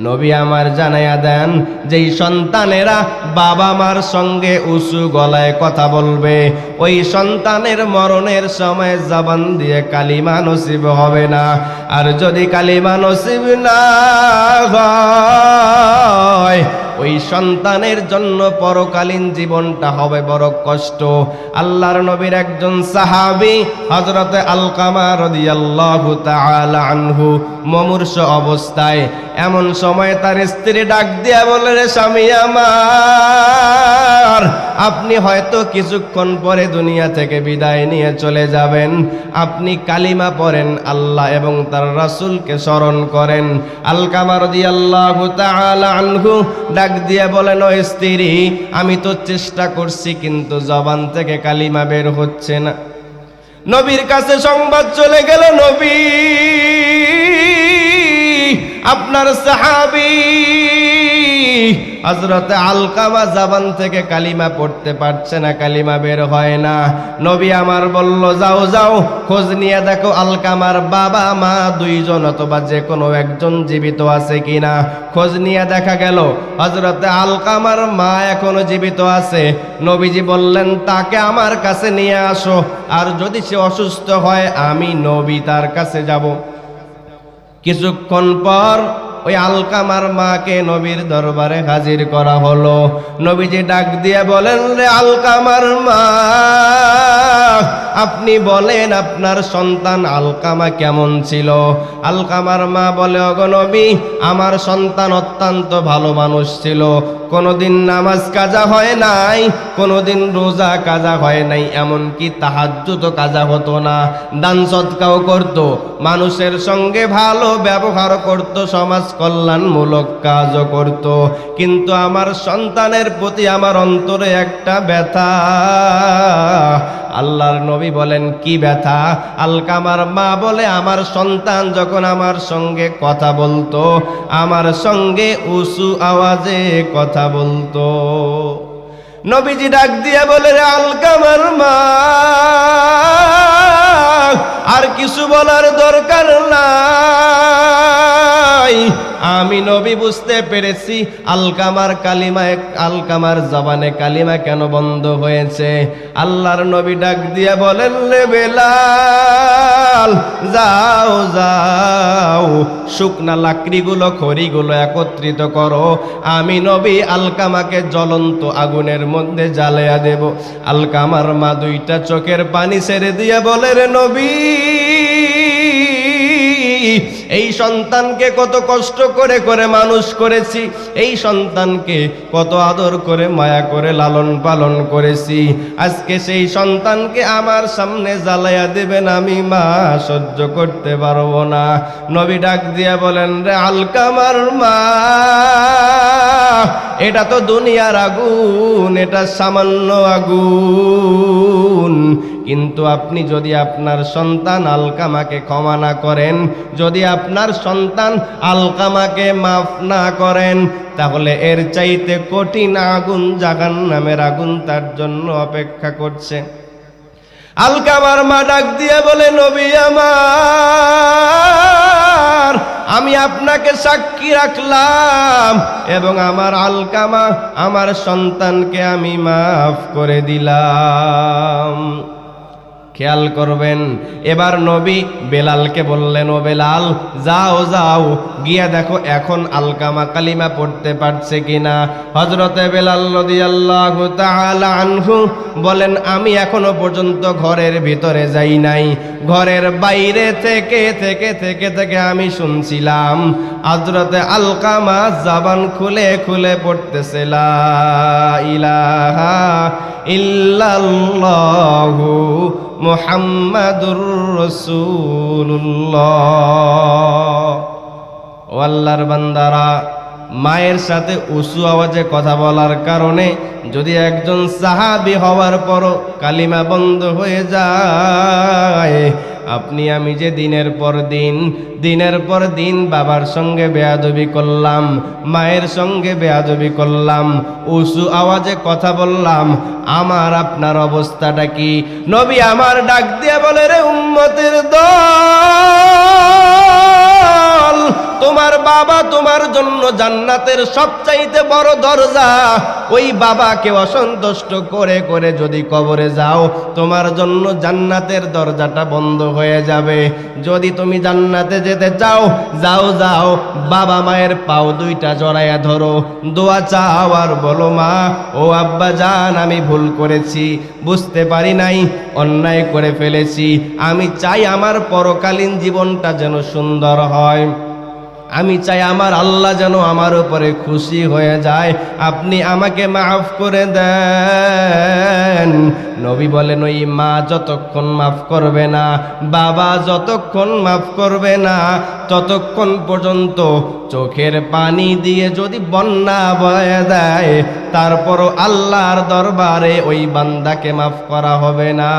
নবী আমার জানাইয়া দেন, যেই সন্তানেরা বাবা মার সঙ্গে উঁচু গলায় কথা বলবে, ওই সন্তানের মরণের সময় জবান দিয়ে কালিমা নসিব হবে না। আর যদি কালিমা নসিব না হয়, ওই সন্তানের জন্য পরকালীন জীবনটা হবে বড় কষ্ট। আল্লাহর নবীর একজন সাহাবী হযরতে আলকামা রাদিয়াল্লাহু তাআলা আনহু মুমূর্ষ অবস্থায়, এমন সময় তার স্ত্রী ডাক দিয়া বলে, রে স্বামী আমার, আপনি হয়তো কিছুক্ষণ পরে দুনিয়া থেকে বিদায় নিয়ে চলে যাবেন, আপনি কালিমা পড়েন, আল্লাহ এবং তার রাসূলকে স্মরণ করেন। আলকামা রাদিয়াল্লাহু তাআলা আনহু ডাক দিয়ে বলেন, ও স্ত্রী, আমি তো চেষ্টা করছি কিন্তু জবান থেকে কালিমা বের হচ্ছে না। নবীর কাছে সংবাদ চলে গেল, নবী, আপনার সাহাবী হযরতে আলকামা জবান থেকে কালিমা পড়তে পারছে না, কালিমা বের হয় না। নবী আমার বলল, যাও যাও, খোঁজ নিয়ে দেখো আলকামার বাবা মা দুইজন অথবা যে কোনো একজন জীবিত আছে কিনা। খোঁজ নিয়ে দেখা গেল হযরতে আলকামার মা এখনো জীবিত আছে। নবীজি বললেন, তাকে আমার কাছে নিয়ে আসো, আর যদি সে অসুস্থ হয় আমি নবী তার কাছে যাব। কিছুক্ষণ পর ওই আলকামার মাকে নবীর দরবারে হাজির করা হলো। নবীজি ডাক দিয়ে বলেন, রে আলকামার মা, আপনি বলেন আপনার সন্তান আলকামা কেমন ছিল? আলকামার মা বলে, ওগো নবী, আমার সন্তান অত্যন্ত ভালো মানুষ ছিল, কোনোদিন নামাজ কাজা হয় নাই, কোনোদিন রোজা কাজা হয় নাই, এমনকি তাহাজ্জুদ কাজা হতো না, দান সদকাও করত, মানুষের সঙ্গে ভালো ব্যবহার করত, সমাজ কল্যাণমূলক কাজও করত। কিন্তু আমার সন্তানের প্রতি আমার অন্তরে একটা ব্যথা। আল্লাহর নবী বলেন, কি ব্যথা? আলকামার মা বলে, আমার সন্তান যখন আমার সঙ্গে কথা বলতো, আমার সঙ্গে উঁচু আওয়াজে কথা বলতো। নবীজি ডাক দিয়ে বলে, রে আলকামার মা, আর কিছু বলার দরকার নাই, আমি নবী বুঝতে পেরেছি আলকামার জবানে কালিমা কেন বন্ধ হয়েছে। আল্লাহর নবী ডাক দিয়ে বলেন, রে বেলাল, যাও যাও, শুকনা লাকড়িগুলো খড়িগুলো একত্রিত করো, আমি নবী আলকামাকে জ্বলন্ত আগুনের মধ্যে জ্বালাইয়া দেব। আলকামার মা দুইটা চোখের পানি ছেড়ে দিয়ে বলে, রে নবী, এই সন্তানকে কত কষ্ট করে করে মানুষ করেছি, এই সন্তানকে কত আদর করে মায়া করে লালন পালন করেছি, আজকে সেই সন্তানকে আমার সামনে জ্বালাইয়া দেবেন, আমি মা সহ্য করতে পারবো না। নবী ডাক দিয়া বলেন, রে আলকামার মা, এটা তো দুনিয়ার আগুন, এটা সামান্য আগুন, কিন্তু আপনি যদি আপনার সন্তান আলকামাকে ক্ষমা না করেন, যদি আপনার সন্তান আলকামাকে মাফ না করেন, তাহলে এর চাইতে কঠিন আগুন, জাহান্নামের আগুন তার জন্য অপেক্ষা করছে। আলকামার মা ডাক দিয়ে বলে, নবী আমার, আমি আপনাকে সাক্ষী রাখলাম এবং আমার আলকামা, আমার সন্তানকে আমি মাফ করে দিলাম। খেয়াল করবেন, এবার নবী বেলালকে বললেন, ও বেলাল, যাও যাও, গিয়া দেখো এখন আলকামা কালিমা পড়তে পারছে কিনা। হযরতে বেলাল রাদিয়াল্লাহু তাআলা আনহু বলেন, আমি এখনো পর্যন্ত ঘরের ভিতরে যাই নাই, ঘরের বাইরে থেকে থেকে থেকে থেকে আমি শুনছিলাম হযরতে আলকামা জবান খুলে খুলে পড়তেছে, লা ইলাহা ইল্লাল্লাহু মুহাম্মাদুর রাসূলুল্লাহ। ও আল্লাহর বান্দারা, মায়ের সাথে উঁচু আওয়াজে কথা বলার কারণে যদি একজন সাহাবী হওয়ার পরও কালিমা বন্ধ হয়ে যায়, আপনি আমি যে দিনের পর দিন বাবার সঙ্গে বেয়াদবি করলাম, মায়ের সঙ্গে বেয়াদবি করলাম, উঁচু আওয়াজে কথা বললাম, আমার আপনার অবস্থাটা কি? নবী আমার ডাক দিয়ে বলে, রে উম্মতের দল, তোমার বাবা তোমার জন্য জান্নাতের সবচাইতে বড় দরজা, ওই বাবাকে অসন্তুষ্ট করে করে যদি কবরে যাও তোমার জন্য জান্নাতের দরজাটা বন্ধ হয়ে যাবে। যদি তুমি জান্নাতে যেতে চাও, যাও যাও, বাবা মায়ের পাও দুইটা জড়াইয়া ধরো, দোয়া চাও আর বলো, মা ও আব্বা জান, আমি ভুল করেছি, বুঝতে পারি নাই, অন্যায় করে ফেলেছি, আমি চাই আমার পরকালীন জীবনটা যেন সুন্দর হয়, আমি চাই আমার আল্লাহ যেন আমার উপরে খুশি হয়ে যায়, আপনি আমাকে মাফ করে দেন। নবী বলেন, ওই মা যতক্ষণ মাফ করবে না, বাবা যতক্ষণ মাফ করবে না, ততক্ষণ পর্যন্ত চোখের পানি দিয়ে যদি বন্যা বয়ে দেয়, তারপরও আল্লাহর দরবারে ওই বান্দাকে মাফ করা হবে না।